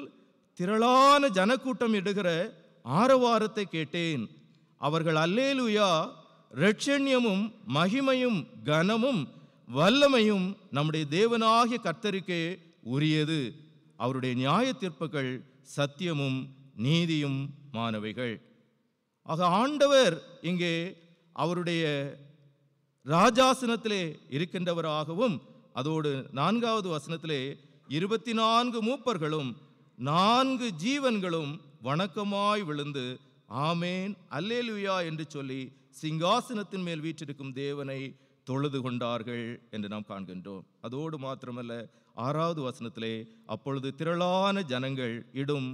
திரளான ஜனக்கூட்டம் இடுகிற ஆரவாரத்தை கேட்டேன். அவர்கள் அல்லேலூயா, இரட்சண்யமும் மகிமையும் கனமும் வல்லமையும் நம்முடைய தேவனாகிய கர்த்தருக்கே உரியது. அவருடைய நியாய தீர்ப்புகள் சத்தியமும் நீதியும் மானவைகள். ஆக ஆண்டவர் இங்கே அவருடைய ராஜாசனத்திலே இருக்கின்றவராகவும், அதோடு 4வது வசனத்திலே 24 மூப்பர்களும் 4 ஜீவன்களும் வணக்கமாய் விழுந்து ஆமேன் அல்லேலூயா என்று சொல்லி சிங்காசனத்தின் மேல் வீற்றிருக்கும் தேவனை தொழுது கொண்டார்கள் என்று நாம் காண்கின்றோம். அதோடு மாத்திரமல்ல, 6வது வசனத்திலே அப்பொழுது திரளான ஜனங்கள் இடும்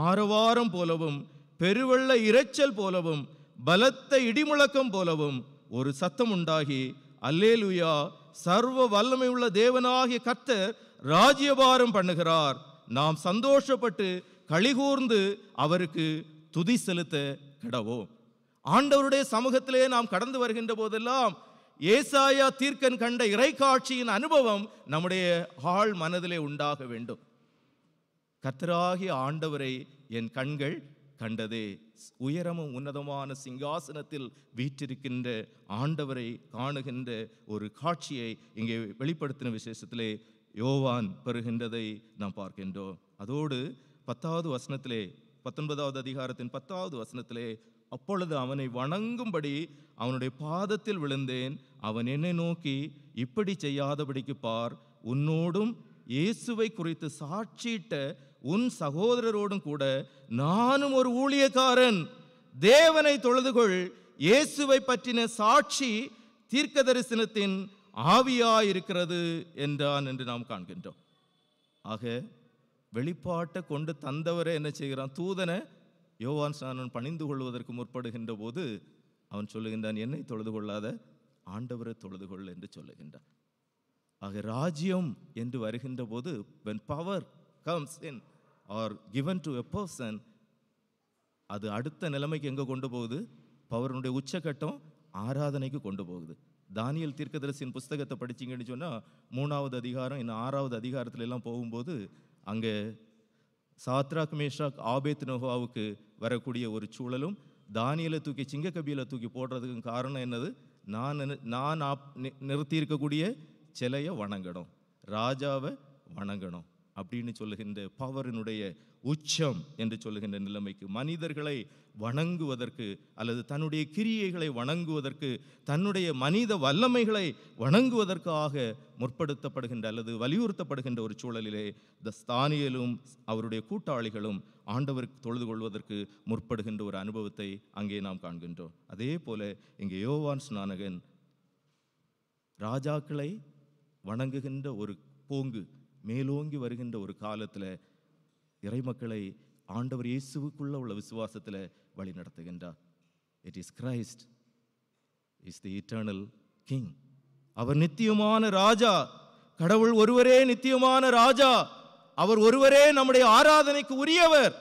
ஆரவாரம் போலவும் பெருவெள்ள இரைச்சல் போலவும் பலத்த இடிமுழக்கம் போலவும் ஒரு சத்தம் உண்டாகி, அல்லேலூயா, சர்வ வல்லமை உள்ள தேவனாகிய கர்த்தர் ராஜ்யபாரம் பண்ணுகிறார், நாம் சந்தோஷப்பட்டு களிகூர்ந்து அவருக்கு துதி செலுத்த கடவோம். ஆண்டவருடைய சமூகத்திலே நாம் கடந்து வருகின்ற போதெல்லாம் ஏசாயா தீர்க்கன் கண்ட இறைக்காட்சியின் அனுபவம் நம்முடைய ஆழ் மனதிலே உண்டாக வேண்டும். கர்த்தராகிய ஆண்டவரை என் கண்கள் கண்டதே. உயரமும் உன்னதமான சிங்காசனத்தில் வீற்றிருக்கின்ற ஆண்டவரை காணுகின்ற ஒரு காட்சியை இங்கே வெளிப்படுத்தின விசேஷத்திலே யோவான் பெறுகின்றதை நாம் பார்க்கின்றோம். அதோடு 10வது வசனத்திலே, 19வது அதிகாரத்தின் 10வது வசனத்திலே, அப்பொழுது அவனை வணங்கும்படி அவனுடைய பாதத்தில் விழுந்தேன். அவன் என்னை நோக்கி, இப்படி செய்யாதபடிக்கு பார், உன்னோடும் இயேசுவை குறித்து சாட்சியிட்ட உன் சகோதரரோடும் கூட நானும் ஒரு ஊழியக்காரன். தேவனை தொழுதுகொள், இயேசுவை பற்றின சாட்சி தீர்க்க தரிசனத்தின் ஆவியாயிருக்கிறது என்றான் என்று நாம் காண்கின்றோம். ஆக வெளிப்பாட்டை கொண்டு தந்தவரை என்ன செய்கிறான்? தூதனை யோவான் ஸ்நானன் பணிந்து கொள்வதற்கு முற்படுகின்ற போது அவன் சொல்லுகின்றான், என்னை தொழுது கொள்ளாத ஆண்டவரை தொழுது கொள் என்று சொல்லுகின்றான். ஆக ராஜ்யம் என்று வருகின்ற போது, when power comes in or given to a person, அது அடுத்த நிலைமைக்கு எங்கே கொண்டு போகுது? பவருடைய உச்சகட்டம் ஆராதனைக்கு கொண்டு போகுது. தானியேல் தீர்க்கதரிசியின் புஸ்தகத்தை படிச்சிங்கன்னு சொன்னால் 3வது அதிகாரம் இன்னும் 6வது அதிகாரத்துல எல்லாம் போகும்போது அங்கே சாத்ராக் மேஷாக் ஆபேத்நேகோவுக்கு வரக்கூடிய ஒரு சூழலும், தானியேலை தூக்கி சிங்கக்கபியில் தூக்கி போடுறதுக்கு காரணம் என்னது? நான் நிறுத்தியிருக்கக்கூடிய சிலையை வணங்கணும், ராஜாவை வணங்கணும் அப்படின்னு சொல்லுகின்ற பவரினுடைய உச்சம் என்று சொல்லுகின்ற நிலைமைக்கு, மனிதர்களை வணங்குவதற்கு அல்லது தன்னுடைய கிரியைகளை வணங்குவதற்கு, தன்னுடைய மனித வல்லமைகளை வணங்குவதற்காக முற்படுத்தப்படுகின்ற அல்லது வலியுறுத்தப்படுகின்ற ஒரு சூழலிலே தானியேலும் அவருடைய கூட்டாளிகளும் ஆண்டவருக்கு தொழுது கொள்வதற்கு முற்படுகின்ற ஒரு அனுபவத்தை அங்கே நாம் காண்கின்றோம். அதே போல இங்கே யோவான் ஸ்நானகன் ராஜாக்களை வணங்குகின்ற ஒரு போங்கு மேலோங்கி வருகின்ற ஒரு காலத்தில் இறைமக்களை ஆண்டவர் இயேசுவுக்குள்ள உள்ள விசுவாசத்தில் வழி நடத்துகின்றார். It is Christ is the eternal king. அவர் நித்தியமான ராஜா, கடவுள் ஒருவரே நித்தியமான ராஜா, அவர் ஒருவரே நம்முடைய ஆராதனைக்கு உரியவர்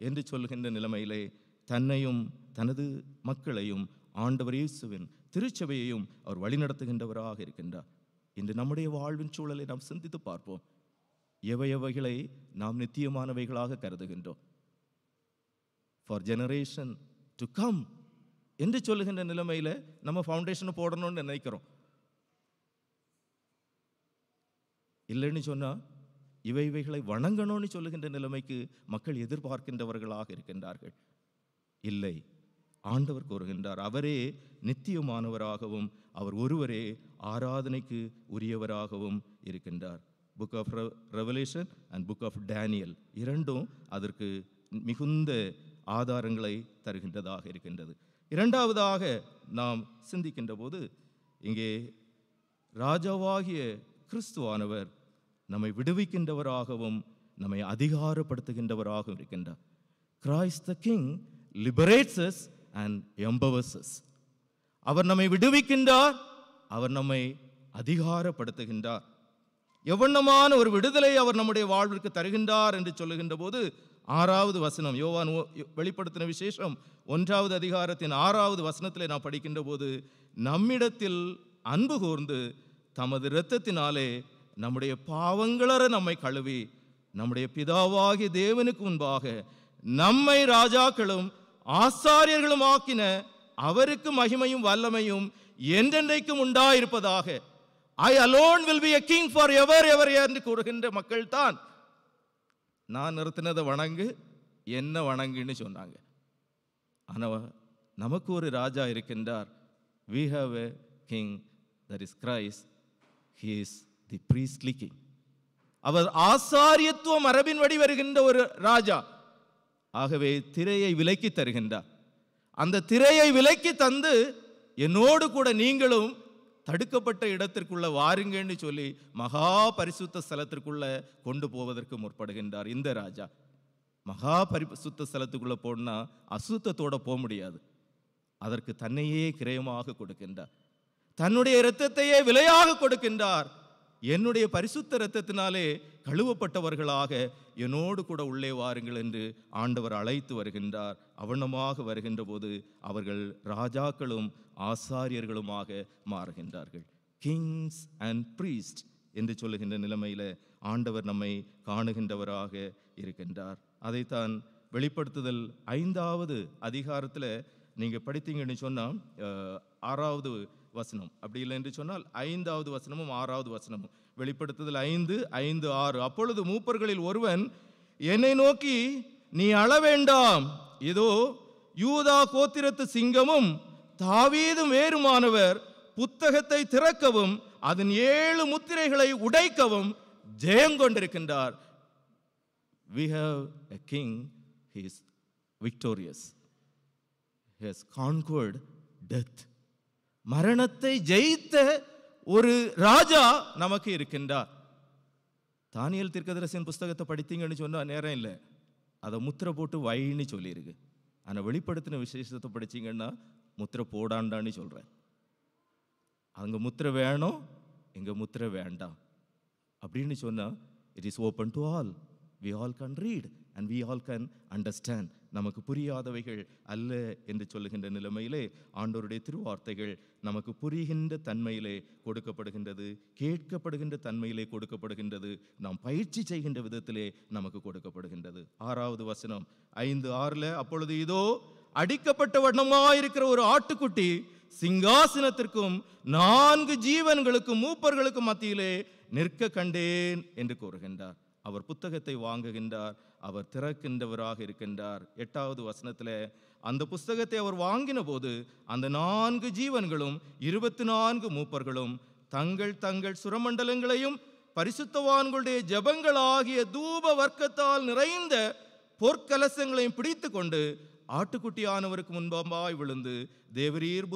என்று சொல்லுகின்ற நிலைமையிலே தன்னையும் தனது மக்களையும் ஆண்டவர் இயேசுவின் திருச்சபையையும் அவர் வழிநடத்துகின்றவராக இருக்கின்றார். இன்று நம்முடைய வாழ்வின் சூழலை நாம் சிந்தித்து பார்ப்போம். எவைகளை நாம் நித்தியமானவைகளாக கருதுகின்றோம்? ஃபார் ஜெனரேஷன் டு கம் என்று சொல்லுகின்ற நிலைமையில நம்ம ஃபவுண்டேஷன் போடணும்னு நினைக்கிறோம். இல்லைன்னு சொன்னா இவைகளை வணங்கணும்னு சொல்லுகின்ற நிலைமைக்கு மக்கள் எதிர்பார்க்கின்றவர்களாக இருக்கின்றார்கள். இல்லை, ஆண்டவர் கூறுகின்றார் அவரே நித்தியமானவராகவும் அவர் ஒருவரே ஆராதனைக்கு உரியவராகவும் இருக்கின்றார். Book of Revelation and book of Daniel இரண்டும் அதற்கு மிகுந்த ஆதாரங்களை தருகின்றதாக இருக்கின்றது. இரண்டாவதாக நாம் சிந்திக்கின்ற போது இங்கே ராஜாவாகிய கிறிஸ்துவானவர் நம்மை விடுவிக்கின்றவராகவும் நம்மை அதிகாரப்படுத்துகின்றவராகவும் இருக்கின்றார். Christ the king liberates us and empowers us. அவர் நம்மை விடுவிக்கின்றார், அவர் நம்மை அதிகாரப்படுத்துகின்றார். எவ்வண்ணமான ஒரு விடுதலை அவர் நம்முடைய வாழ்விற்கு தருகின்றார் என்று சொல்லுகின்ற போது 6வது வசனம், யோவான் வெளிப்படுத்தின விசேஷம் 1வது அதிகாரத்தின் 6வது வசனத்திலே நாம் படிக்கின்ற போது, நம்மிடத்தில் அன்பு கூர்ந்து தமது இரத்தத்தினாலே நம்முடைய பாவங்களற நம்மை கழுவி நம்முடைய பிதாவாகிய தேவனுக்கு முன்பாக நம்மை ராஜாக்களும் ஆசாரியர்களும் ஆக்கின அவருக்கு மகிமையும் வல்லமையும் என்றென்றைக்கும் உண்டாயிருப்பதாக. I alone will be a king for ever என்று கூறுகின்ற மக்கள் தான் நான் நிறுத்தினதை வணங்கு, என்ன வணங்குன்னு சொன்னாங்க. ஆனால் நமக்கு ஒரு ராஜா இருக்கின்றார். We have a king, that is Christ. He is the priestly king. அவர் ஆசாரியத்துவ மரபின் வழி வருகின்ற ஒரு ராஜா. ஆகவே திரையை விலக்கி தருகின்றார். அந்த திரையை விலக்கி தந்து என்னோடு கூட நீங்களும் தடுக்கப்பட்ட இடத்திற்குள்ள வாருங்கன்னு சொல்லி மகா பரிசுத்த ஸ்தலத்திற்குள்ள கொண்டு போவதற்கு முற்படுகின்றார். இந்த ராஜா மகா பரிசுத்த ஸ்தலத்துக்குள்ள போனா அசுத்தத்தோட போக முடியாது. அதற்கு தன்னையே கிரயமாக கொடுக்கின்றார், தன்னுடைய இரத்தத்தையே விலையாக கொடுக்கின்றார். என்னுடைய பரிசுத்த இரத்தத்தினாலே கழுவப்பட்டவர்களாக என்னோடு கூட உள்ளே வாருங்கள் என்று ஆண்டவர் அழைத்து வருகின்றார். அவனமாக வருகின்ற போது அவர்கள் ராஜாக்களும் ஆசாரியர்களுமாக மாறுகின்றார்கள். கிங்ஸ் அண்ட் பிரீஸ்ட் என்று சொல்லுகின்ற நிலைமையில ஆண்டவர் நம்மை காணுகின்றவராக இருக்கின்றார். அதைத்தான் வெளிப்படுத்துதல் 5வது அதிகாரத்தில் நீங்க படித்தீங்கன்னு சொன்னால் 6வது வசனம், அப்படி இல்லை என்று சொன்னால் 5வது வசனமும் 6வது வசனமும், வெளிப்படுத்துதல் 5, 5, 6. அப்பொழுது மூப்பர்களில் ஒருவன் என்னை நோக்கி, நீ அழ வேண்டாம், இதோ யூதா கோத்திரத்து சிங்கமும் தாவீதும் வேறுமானவர் புத்தகத்தை திறக்கவும் அதன் 7 முத்திரைகளை உடைக்கவும் ஜெயங்கொண்டிருக்கின்றார். We have a king, he is victorious. He has conquered death. மரணத்தை ஜெயித்த ஒரு ராஜா நமக்கு இருக்கின்றார். தானியேல் தீர்க்கதரிசியின் புஸ்தகத்தை படித்தீங்கன்னு சொன்னா நேரம் இல்லை, அதை முத்திரை போட்டு வைன்னு சொல்லியிருக்கு. ஆனால் வெளிப்படுத்தின விசேஷத்தை படித்தீங்கன்னா முத்திரை போடாண்டான்னு சொல்கிறேன். அங்கே முத்திரை வேணும், இங்கே முத்திரை வேண்டாம் அப்படின்னு சொன்னால் it is open to all. we all can read and we all can understand. நமக்கு புரியாதவைகள் அல்ல என்று சொல்லுகின்ற நிலைமையிலே ஆண்டவருடைய திருவார்த்தைகள் நமக்கு புரிகின்ற தன்மையிலே கொடுக்கப்படுகின்றது, கேட்கப்படுகின்ற தன்மையிலே கொடுக்கப்படுகின்றது, நாம் பயிற்சி செய்கின்ற விதத்திலே நமக்கு கொடுக்கப்படுகின்றது. 6வது வசனம் 5, 6, அப்பொழுது இதோ அடிக்கப்பட்ட வண்ணமாயிருக்கிற ஒரு ஆட்டுக்குட்டி சிங்காசனத்திற்கும் 4 ஜீவன்களுக்கும் மூப்பர்களுக்கும் மத்தியிலே நிற்க கண்டேன் என்று கூறுகின்றார். அவர் புத்தகத்தை வாங்குகின்றார், அவர் திறக்கின்றவராக இருக்கின்றார். 8வது வசனத்தில் அந்த புஸ்தகத்தை அவர் வாங்கின போது அந்த 4 ஜீவன்களும் 24 மூப்பர்களும் தங்கள் தங்கள் சுரமண்டலங்களையும் பரிசுத்தவான்களுடைய ஜெபங்களாகிய தூப வர்க்கத்தால் நிறைந்த பொற்கலசங்களையும் பிடித்து கொண்டு ஆட்டுக்குட்டியானவருக்கு முன்பாய் விழுந்து, தேவரீர்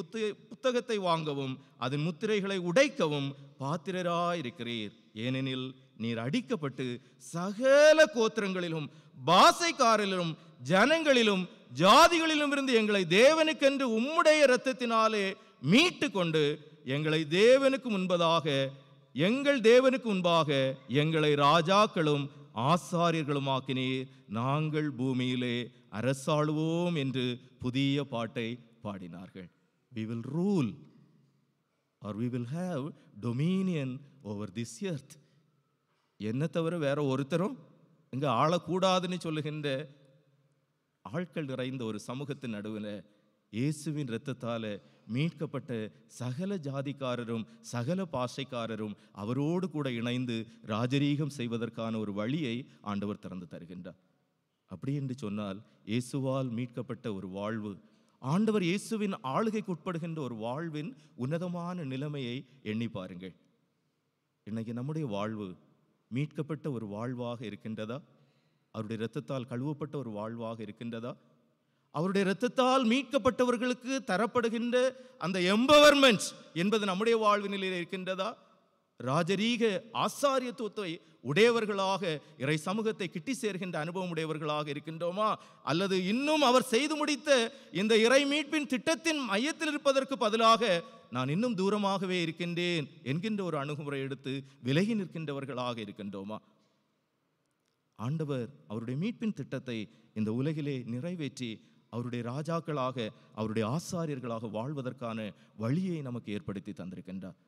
புத்தகத்தை வாங்கவும் அதன் முத்திரைகளை உடைக்கவும் பாத்திரராயிருக்கிறீர். ஏனெனில் நீர் அடிக்கப்பட்டு சகல கோத்திரங்களிலும் பாசைக்காரிலும் ஜனங்களிலும் ஜாதிகளிலும் இருந்து எங்களை தேவனுக்கென்று உம்முடைய இரத்தத்தினாலே மீட்டு கொண்டு எங்கள் தேவனுக்கு முன்பாக எங்களை ராஜாக்களும் ஆசாரியர்களுமாக்கினீர். நாங்கள் பூமியிலே அரசாளுவோம் என்று புதிய பாட்டை பாடினார்கள். We will rule or we will have dominion over this earth. என்ன தவிர வேற ஒருத்தரும் இங்க ஆளக்கூடாதுன்னு சொல்லுகின்ற ஆட்கள் நிறைந்த ஒரு சமூகத்தின் நடுவில் இயேசுவின் இரத்தத்தால மீட்கப்பட்ட சகல ஜாதிக்காரரும் சகல பாஷைக்காரரும் அவரோடு கூட இணைந்து ராஜரீகம் செய்வதற்கான ஒரு வழியை ஆண்டவர் திறந்து தருகின்றார். அப்படி என்று சொன்னால் இயேசுவால் மீட்கப்பட்ட ஒரு வாழ்வு, ஆண்டவர் இயேசுவின் ஆளுகைக்கு உட்படுகின்ற ஒரு வாழ்வின் உன்னதமான நிலைமையை எண்ணி பாருங்கள். இன்னைக்கு நம்முடைய வாழ்வு மீட்கப்பட்ட ஒரு வாழ்வாக இருக்கின்றதா? அவருடைய இரத்தத்தால் கழுவப்பட்ட ஒரு வாழ்வாக இருக்கின்றதா? அவருடைய இரத்தத்தால் மீட்கப்பட்டவர்களுக்கு தரப்படுகின்ற அந்த எம்பவர்மெண்ட் என்பது நம்முடைய வாழ்வினிலே இருக்கின்றதா? ராஜரீக ஆசாரியத்துவத்தை உடையவர்களாக இறை சமூகத்தை கிட்டி சேர்கின்ற அனுபவம் உடையவர்களாக இருக்கின்றோமா? அல்லது இன்னும் அவர் செய்து முடித்த இந்த இறை மீட்பின் திட்டத்தின் மையத்தில் இருப்பதற்கு பதிலாக நான் இன்னும் தூரமாகவே இருக்கின்றேன் என்கின்ற ஒரு அணுகுமுறை எடுத்து விலகி நிற்கின்றவர்களாக இருக்கின்றோமா? ஆண்டவர் அவருடைய மீட்பின் திட்டத்தை இந்த உலகிலே நிறைவேற்றி அவருடைய ராஜாக்களாக அவருடைய ஆசாரியர்களாக வாழ்வதற்கான வழியை நமக்கு ஏற்படுத்தி தந்திருக்கின்றார்.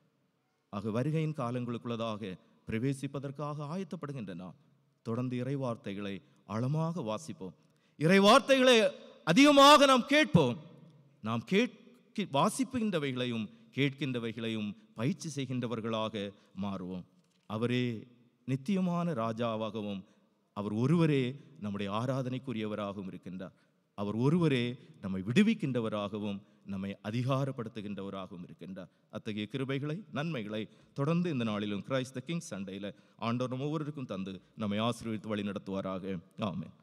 ஆக வருகையின் காலங்களுக்குள்ளதாக பிரவேசிப்பதற்காக ஆயத்தப்படுகின்றன. தொடர்ந்து இறைவார்த்தைகளை ஆழமாக வாசிப்போம், இறைவார்த்தைகளை அதிகமாக நாம் கேட்போம். நாம் வாசிப்புகின்றவைகளையும் கேட்கின்றவைகளையும் பயிற்சி செய்கின்றவர்களாக மாறுவோம். அவரே நித்தியமான ராஜாவாகவும் அவர் ஒருவரே நம்முடைய ஆராதனைக்குரியவராகவும் இருக்கின்றார். அவர் ஒருவரே நம்மை விடுவிக்கின்றவராகவும் நம்மை அதிகாரப்படுத்துகின்றவராகவும் இருக்கின்றார். அத்தகைய கிருபைகளை நன்மைகளை தொடர்ந்து இந்த நாளிலும் கிரைஸ்ட் த கிங் சண்டேல ஆண்டவர் நம்ம ஒவ்வொருவருக்கும் தந்து நம்மை ஆசீர்வதித்து வழி நடத்துவாராக. ஆமென்.